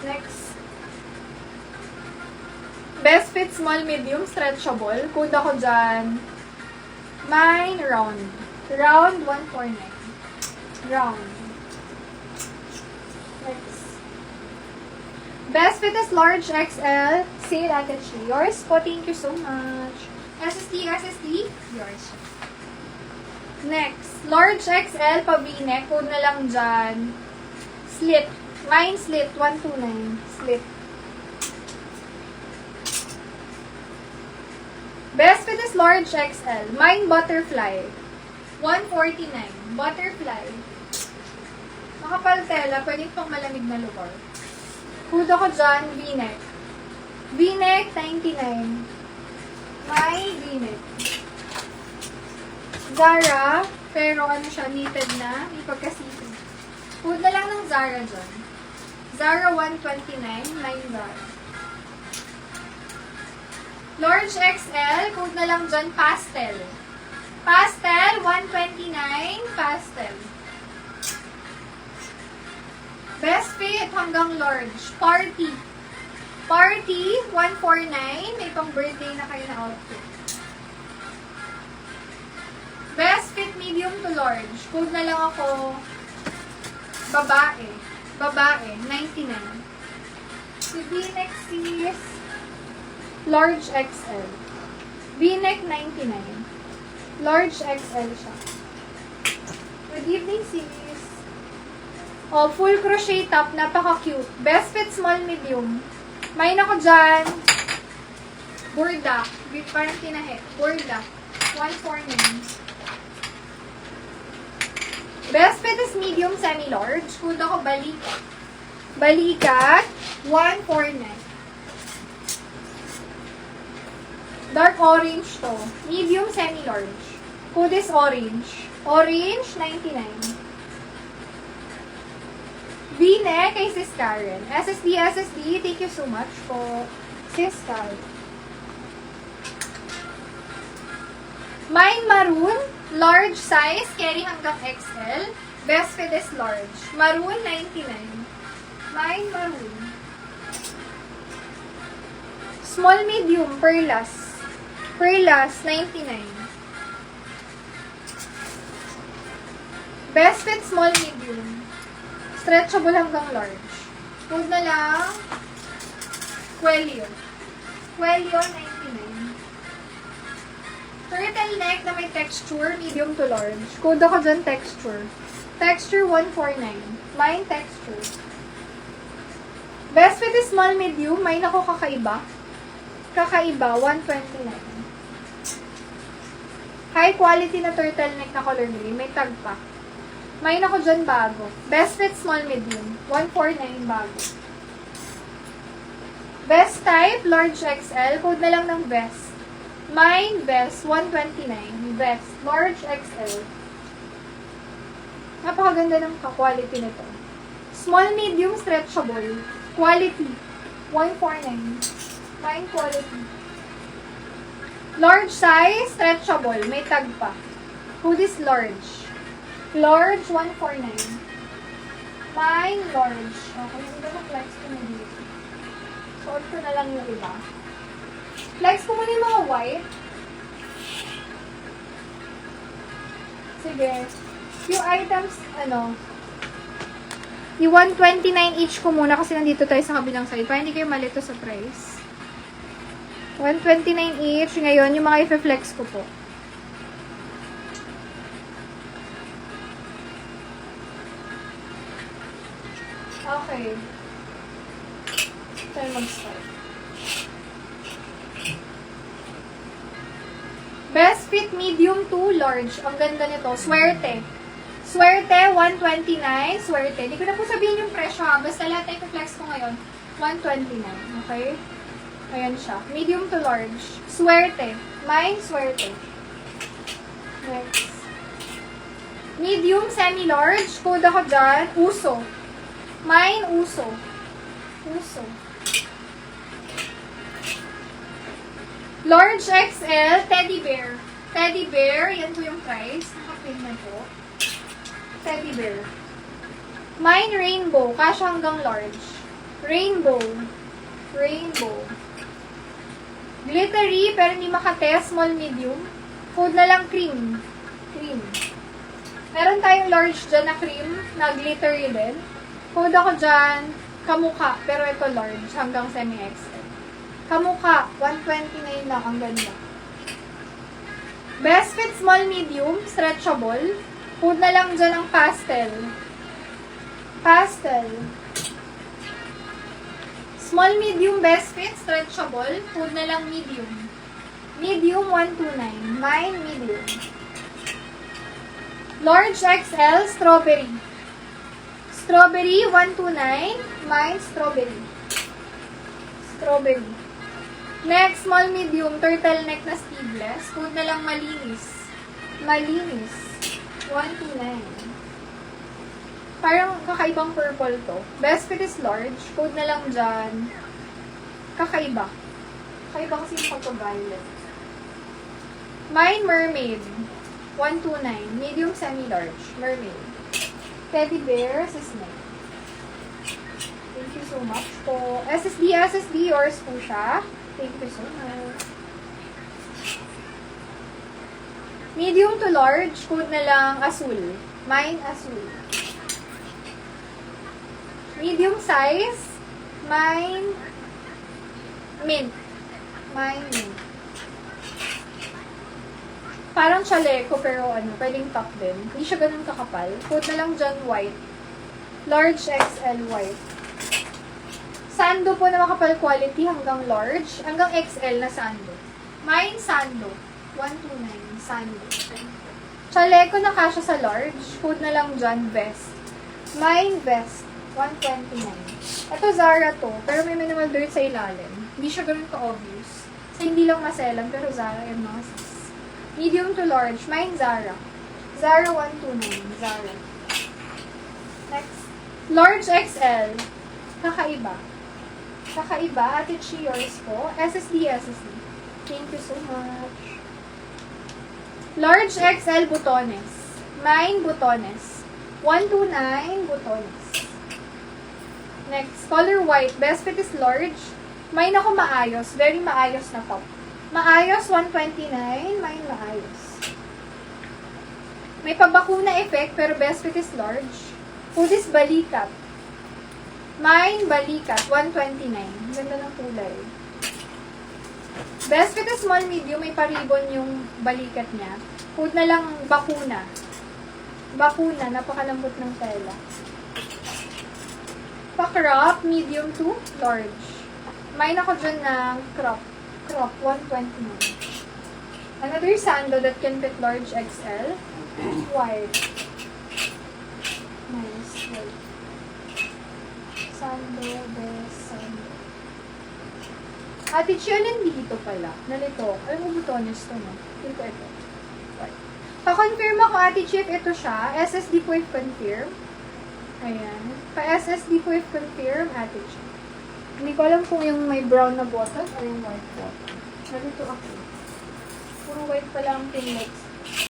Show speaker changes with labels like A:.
A: Next. Best fit small, medium, stretchable. Code ako dyan. Mine, round. Round, 149. Round. Next. Best fit is large XL. Sale at yours po. Thank you so much. SSD. Yours. Next. Large XL pa V-neck. Code na lang dyan. Slit. Mine slit. 129. Slit. Best fit is large XL. Mine butterfly. 149. Butterfly. Makapal tela. Pwede pang malamig na lugar. Hood ako dyan. V-neck. V-neck 99. My V-neck. Zara. Pero ano siya, knitted na. May pagkasipin. Hood na lang ng Zara dyan. Zara 129. Mine Zara. Large XL, code na lang dyan, pastel. Pastel, 129, pastel. Best fit hanggang large. Party. Party, 149. May pang birthday na kayo na outfit. Best fit medium to large. Code na lang ako, babae. Babae, 99. Si V-neck is large XL. V-neck 99. Large XL siya. Good evening, sis. Oh, full crochet top. Napaka-cute. Best fit small, medium. May ako dyan. Burda. Parang tinahe. Burda. 149. Best fit is medium, semi-large. Kung ako, balikat. Balikat. 149. Dark orange to. Medium, semi-large. Code is orange. Orange, 99. V-neck kay Sis Karen. SSD. Thank you so much po. Sis Karen. Mine maroon. Large size. Carry hanggang XL. Best fit is large. Maroon, 99. Mine maroon. Small, medium. Perlas. Perlas, 99. Best fit, small, medium. Stretchable hanggang large. Huwag na lang. Quelio. Quelio, 99. Turtleneck na may texture, medium to large. Code ako dyan, texture. Texture, 149. Mine, texture. Best fit is small, medium. Mine ako kakaiba. Kakaiba, 129. High quality na turtleneck na color gray. May tag pa. May ako dyan bago. Best fit, small, medium. 149 bago. Best type, large XL. Code na lang ng vest. Mine, vest, 129. Vest, large XL. Napakaganda ng quality nito. Small, medium, stretchable. Quality, 149. Mine, quality. Large size, stretchable. May tag pa. Hood is large. Large, 149. Mine, large. Okay, hindi ko flex ko na dito. Sort ko na lang yung iba. Flex ko muna yung mga white. Sige. Yung items, yung 129 each ko muna kasi nandito tayo sa kabilang side. Para hindi kayo malito sa price. 129 each. Ngayon, yung mga i-flex ko po. Okay. Tayo mag-start. Best fit medium to large. Ang ganda nito. Swerte. Swerte, 129. Swerte. Hindi ko na po sabihin yung presyo ha. Basta lahat na i-flex ko ngayon. 129. Okay? Ayan siya. Medium to large. Swerte. Mine, swerte. Next. Medium, semi-large. Code ako dyan. Uso. Mine, uso. Uso. Large XL, teddy bear. Teddy bear, yan po yung price. Naka-pin na po. Teddy bear. Mine rainbow, kasya hanggang large. Rainbow. Rainbow. Glittery, pero hindi makatest, small, medium. Food na lang cream. Cream. Meron tayong large dyan na cream, na glittery din. Food ako dyan, kamukha, pero ito large, hanggang semi-XL. Kamukha, 129 lang, ang ganda. Best fit, small, medium, stretchable. Food na lang dyan ang pastel. Pastel. Small, medium, best fit, stretchable. Food na lang medium. Medium, 129. Mine, medium. Large XL, strawberry. Strawberry, 129. Mine, strawberry. Strawberry. Next, small, medium, turtleneck na sleeveless. Food na lang malinis. Malinis. 129. Parang kakaibang purple to. Best fit is large. Food na lang dyan. Kakaiba. Kakaiba kasi yung pagka-violet. Mine, mermaid. 129. Medium, semi-large. Mermaid. Teddy bear, snake. Thank you so much po. SSD, yours po siya. Thank you so much. Medium to large, food na lang azul. Mine, azul. Medium size, mine, mint. Mine, mint. Parang chaleco, pero pwedeng top din. Hindi siya ganun kakapal. Food na lang dyan, white. Large XL white. Sando po na makapal quality hanggang large. Hanggang XL na sando. Mine sando. 129. Sando. Chaleco na kasya sa large. Food na lang dyan, vest. Mine vest. 129. Ito Zara to. Pero may minimal dirt sa ilalim. Hindi siya ganun ka-obvious. So, hindi lang maselan. Pero Zara yung mga sis. Medium to large. Mine Zara. Zara 129. Zara. Next. Large XL. Kakaiba. Kakaiba. Ate Chi, yours po. SSD. Thank you so much. Large XL butones. Mine butones. 129 butones. Next. Color white. Best fit is large. Mine ako maayos. Very maayos na top. Maayos, 129. Mine maayos. May pabakuna effect, pero best fit is large. Food is balikat. Mine, balikat, 129. Ganda ng kulay. Best fit is small, medium. May paribon yung balikat niya. Food na lang bakuna. Bakuna, napakalambot ng tela. Pa-crop, medium to large. Mine ako dyan ng crop. Crop, 129. Another sando that can fit large XL. White. Nice. White. Sando, best sando. Ate Chia, nandito pala. Nalito. Alam mo, butones to, no? Feel ko ito. White. Pa-confirm ako, Ate Chia, ito siya. SSD po if confirm. Ayan. Pa-SSD po if confirm, Ate Chia. Hindi ko alam kung yung may brown na button o yung white button. Nalito ako. Puro white pala ang pinlex